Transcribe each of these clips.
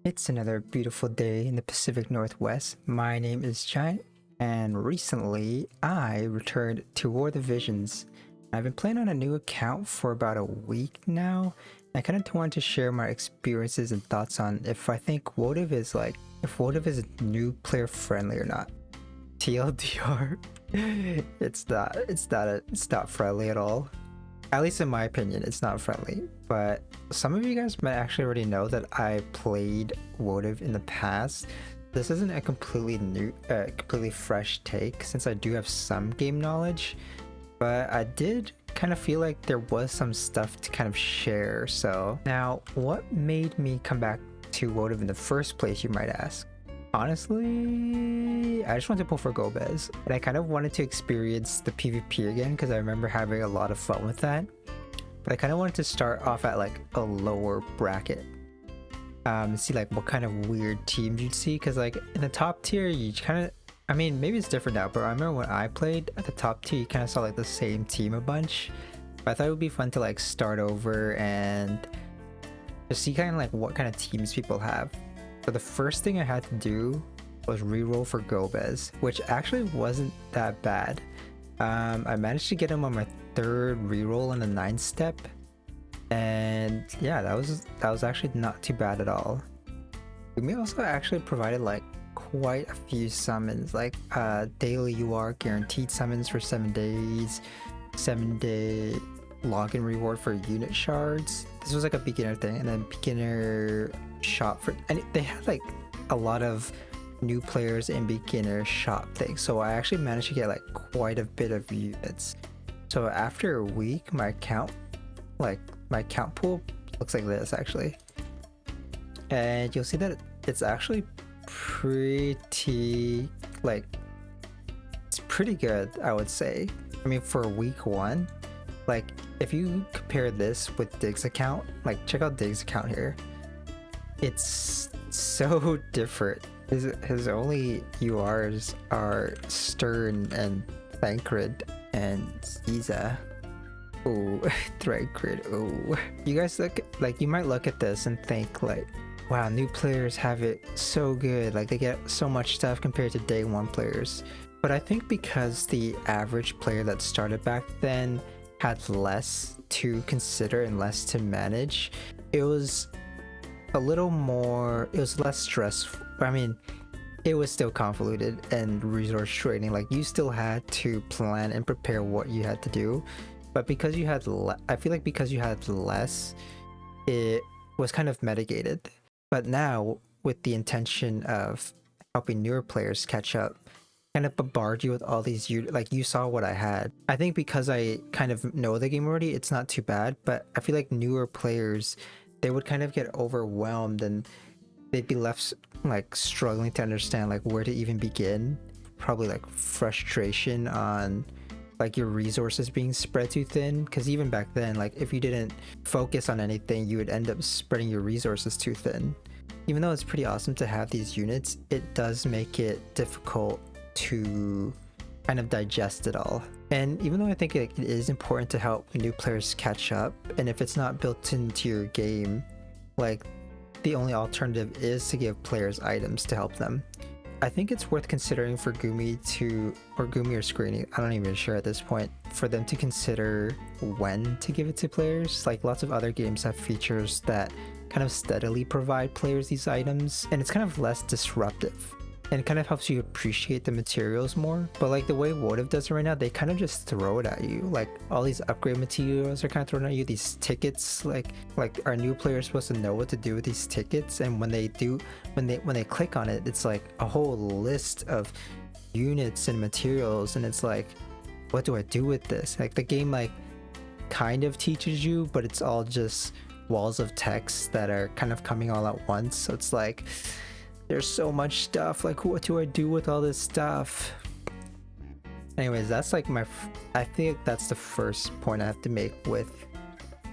It's another beautiful day in the Pacific Northwest. My name is Giant, and recently I returned to War of the Visions. I've been playing on a new account for about a week now. I kind of wanted to share my experiences and thoughts on if I think WoTV is new player friendly or not. TLDR, it's not friendly at all. At least in my opinion, it's not friendly. But some of you guys might actually already know that I played WoTV in the past. This isn't a completely fresh take since I do have some game knowledge, but I did kind of feel like there was some stuff to kind of share. So now, what made me come back to WoTV in the first place, you might ask? Honestly, I just wanted to pull for Gomez, and I kind of wanted to experience the PvP again because I remember having a lot of fun with that. But I kind of wanted to start off at like a lower bracket, see like what kind of weird teams you'd see. Because like in the top tier, you kind of, I mean, maybe it's different now, but I remember when I played at the top tier, you kind of saw like the same team a bunch. But I thought it would be fun to like start over and just see kind of like what kind of teams people have. So the first thing I had to do was reroll for Gomez, which actually wasn't that bad. I managed to get him on my third reroll in the 9th step, and yeah, that was actually not too bad at all. We also actually provided like quite a few summons, like daily UR guaranteed summons for 7 days, 7-day login reward for unit shards. This was like a beginner thing, and then beginner shop for, and they had like a lot of new players and beginner shop things, so I actually managed to get like quite a bit of units. So after a week, my account pool looks like this actually, and you'll see that it's actually pretty like, it's pretty good, I would say. I mean, for week 1, like if you compare this with Dig's account, like check out Dig's account here. It's so different. His only URs are Stern and Thancred and Caesar. Oh, Thancred. Oh, you guys you might look at this and think like, wow, new players have it so good. Like they get so much stuff compared to day 1 players. But I think because the average player that started back then had less to consider and less to manage, it was a little more, it was less stressful. I mean, it was still convoluted and resource draining. Like you still had to plan and prepare what you had to do, but because you had I feel like because you had less, it was kind of mitigated. But now with the intention of helping newer players catch up, kind of bombard you with all these, like you saw what I had. I think because I kind of know the game already, it's not too bad, but I feel like newer players, they would kind of get overwhelmed and they'd be left like struggling to understand like where to even begin. Probably like frustration on like your resources being spread too thin, because even back then, like if you didn't focus on anything, you would end up spreading your resources too thin. Even though it's pretty awesome to have these units, it does make it difficult to kind of digest it all. And even though I think it is important to help new players catch up, and if it's not built into your game, like the only alternative is to give players items to help them. I think it's worth considering for Gumi or Screeny, I'm not even sure at this point, for them to consider when to give it to players. Like lots of other games have features that kind of steadily provide players these items, and it's kind of less disruptive. And it kind of helps you appreciate the materials more. But like the way WoTV does it right now, they kind of just throw it at you. Like all these upgrade materials are kind of thrown at you. These tickets, like our new players supposed to know what to do with these tickets. And when they click on it, it's like a whole list of units and materials. And it's like, what do I do with this? Like the game like kind of teaches you, but it's all just walls of text that are kind of coming all at once. So it's like, there's so much stuff, like what do I do with all this stuff? Anyways, that's like I think that's the first point I have to make with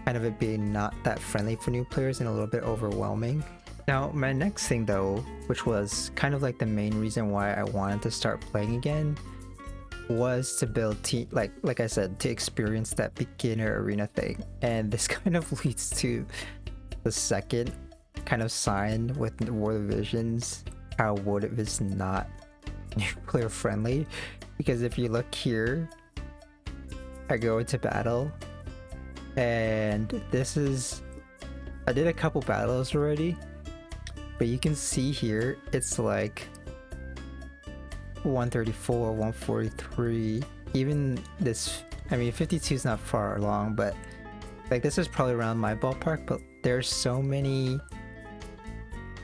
kind of it being not that friendly for new players and a little bit overwhelming. Now my next thing though, which was kind of like the main reason why I wanted to start playing again, was to build team, like I said, to experience that beginner arena thing. And this kind of leads to the second kind of sign with War of Visions how WoTV is not new player friendly, because if you look here, I go into battle, and this is, I did a couple battles already, but you can see here it's like 134, 143, even this, I mean 52 is not far along, but like this is probably around my ballpark, but there's so many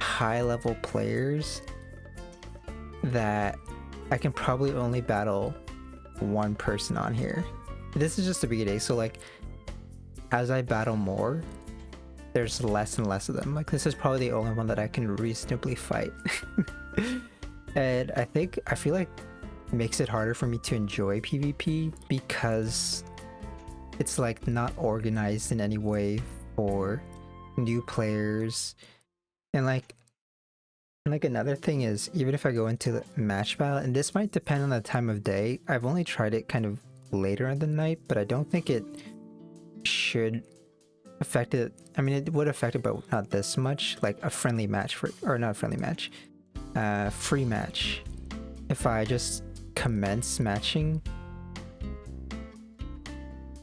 high level players that I can probably only battle one person on here. This is just the beginning, so like as I battle more, there's less and less of them. Like this is probably the only one that I can reasonably fight. And I feel like it makes it harder for me to enjoy PvP because it's like not organized in any way for new players. And like another thing is, even if I go into the match battle, and this might depend on the time of day, I've only tried it kind of later in the night, but I don't think it should affect it. I mean, it would affect it, but not this much. Like a friendly match or not a friendly match, free match. If I just commence matching,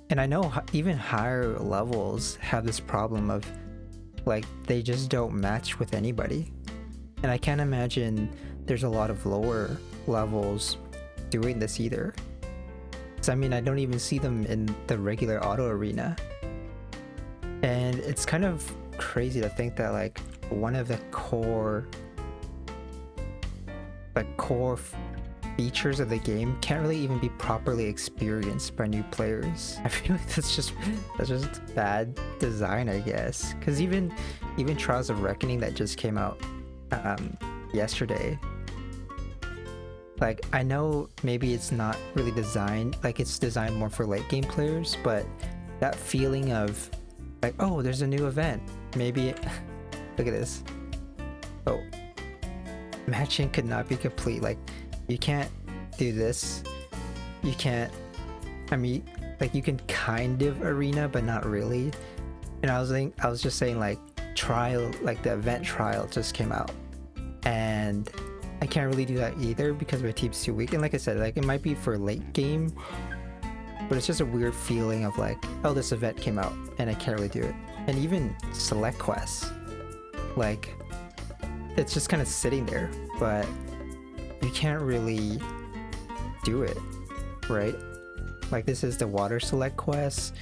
and I know even higher levels have this problem of like they just don't match with anybody. And I can't imagine there's a lot of lower levels doing this either. So I mean, I don't even see them in the regular auto arena. And it's kind of crazy to think that like one of the core features of the game can't really even be properly experienced by new players. I feel like that's just bad design, I guess. Because even Trials of Reckoning that just came out yesterday, like I know maybe it's not really designed, like it's designed more for late game players, but that feeling of like, oh, there's a new event, maybe look at this, oh, matching could not be complete, like you can't do this, you can't, I mean, like you can kind of arena but not really. And I was just saying like trial, like the event trial just came out, and I can't really do that either because my team's too weak. And like I said, like it might be for late game, but it's just a weird feeling of like, oh, this event came out and I can't really do it. And even select quests, like it's just kind of sitting there, but you can't really do it, right? Like this is the water select quest,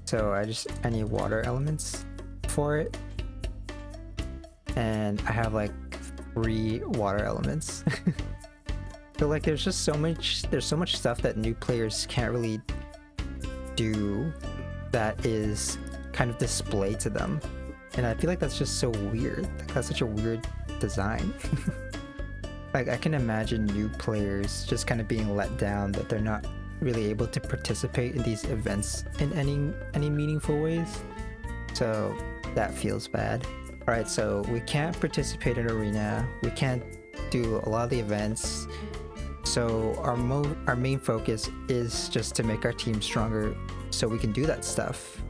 so I need water elements for it, and I have like 3 water elements. So like there's so much stuff that new players can't really do that is kind of displayed to them, and I feel like that's just so weird. Like, that's such a weird design. Like I can imagine new players just kind of being let down that they're not really able to participate in these events in any meaningful ways. So that feels bad. All right, so we can't participate in arena, we can't do a lot of the events, so our main focus is just to make our team stronger so we can do that stuff.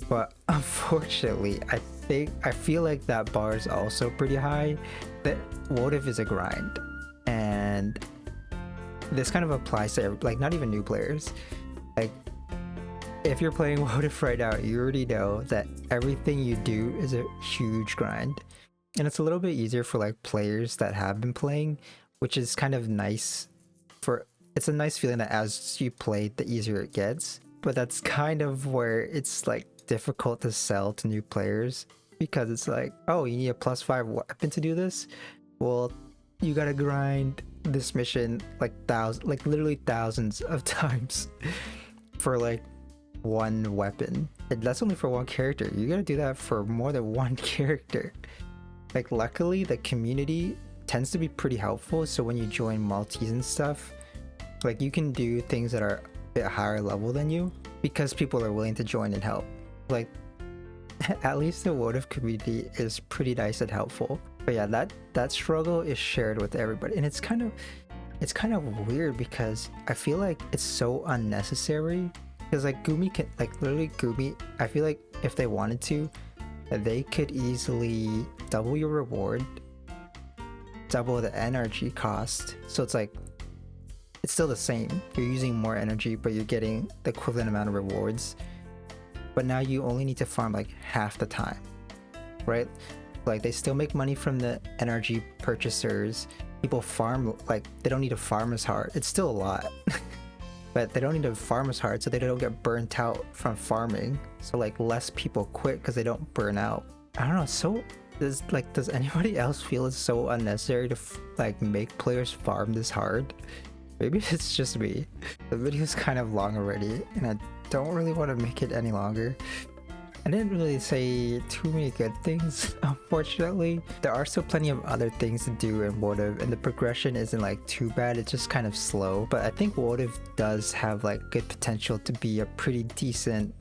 But unfortunately, I feel like that bar is also pretty high. That WoTV is a grind, and this kind of applies to like not even new players. Like if you're playing WoTV right now, you already know that everything you do is a huge grind, and it's a little bit easier for like players that have been playing, which is kind of nice. It's a nice feeling that as you play, the easier it gets. But that's kind of where it's like difficult to sell to new players, because it's like, oh, you need a +5 weapon to do this? Well, you gotta grind this mission like literally thousands of times for like one weapon. And that's only for one character. You gotta do that for more than one character. Like luckily the community tends to be pretty helpful, so when you join multis and stuff, like you can do things that are a bit higher level than you because people are willing to join and help. Like at least the WoTV community is pretty nice and helpful. But yeah, that struggle is shared with everybody, and it's kind of weird because I feel like it's so unnecessary. Because like Gumi can, like literally Gumi, I feel like if they wanted to, they could easily double your reward, double the energy cost. So it's like, it's still the same. You're using more energy, but you're getting the equivalent amount of rewards. But now you only need to farm like half the time, right? Like they still make money from the energy purchasers. People farm, like they don't need to farm as hard. It's still a lot, but they don't need to farm as hard so they don't get burnt out from farming. So like less people quit because they don't burn out. I don't know. So does anybody else feel it's so unnecessary to like make players farm this hard? Maybe it's just me. The video's kind of long already and I don't really want to make it any longer. I didn't really say too many good things, unfortunately. There are still plenty of other things to do in WoTV, and the progression isn't like too bad, it's just kind of slow. But I think WoTV does have like good potential to be a pretty decent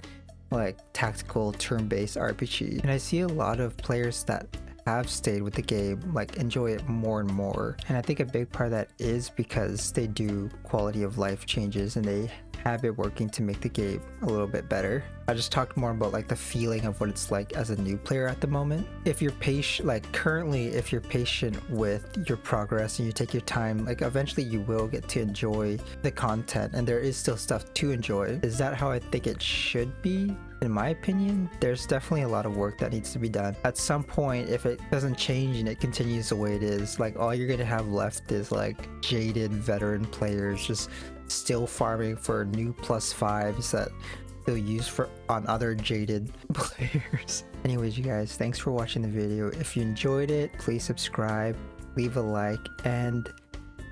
like tactical turn-based RPG. And I see a lot of players that have stayed with the game like enjoy it more and more. And I think a big part of that is because they do quality of life changes and they have it working to make the game a little bit better. I just talked more about like the feeling of what it's like as a new player at the moment. If you're patient, like currently, if you're patient with your progress and you take your time, like eventually you will get to enjoy the content and there is still stuff to enjoy. Is that how I think it should be? In my opinion, there's definitely a lot of work that needs to be done. At some point, if it doesn't change and it continues the way it is, like all you're gonna have left is like jaded veteran players just still farming for new +5s that they'll use on other jaded players. Anyways, you guys, thanks for watching the video. If you enjoyed it, please subscribe, leave a like, and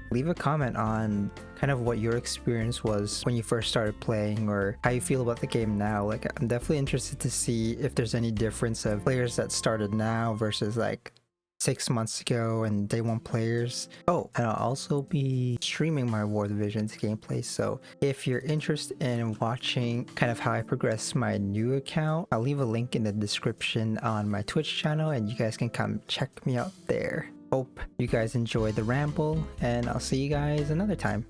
leave a comment on kind of what your experience was when you first started playing or how you feel about the game now. Like I'm definitely interested to see if there's any difference of players that started now versus like 6 months ago and day one players. Oh, and I'll also be streaming my War Divisions gameplay, so if you're interested in watching kind of how I progress my new account, I'll leave a link in the description on my Twitch channel and you guys can come check me out there. Hope you guys enjoyed the ramble and I'll see you guys another time.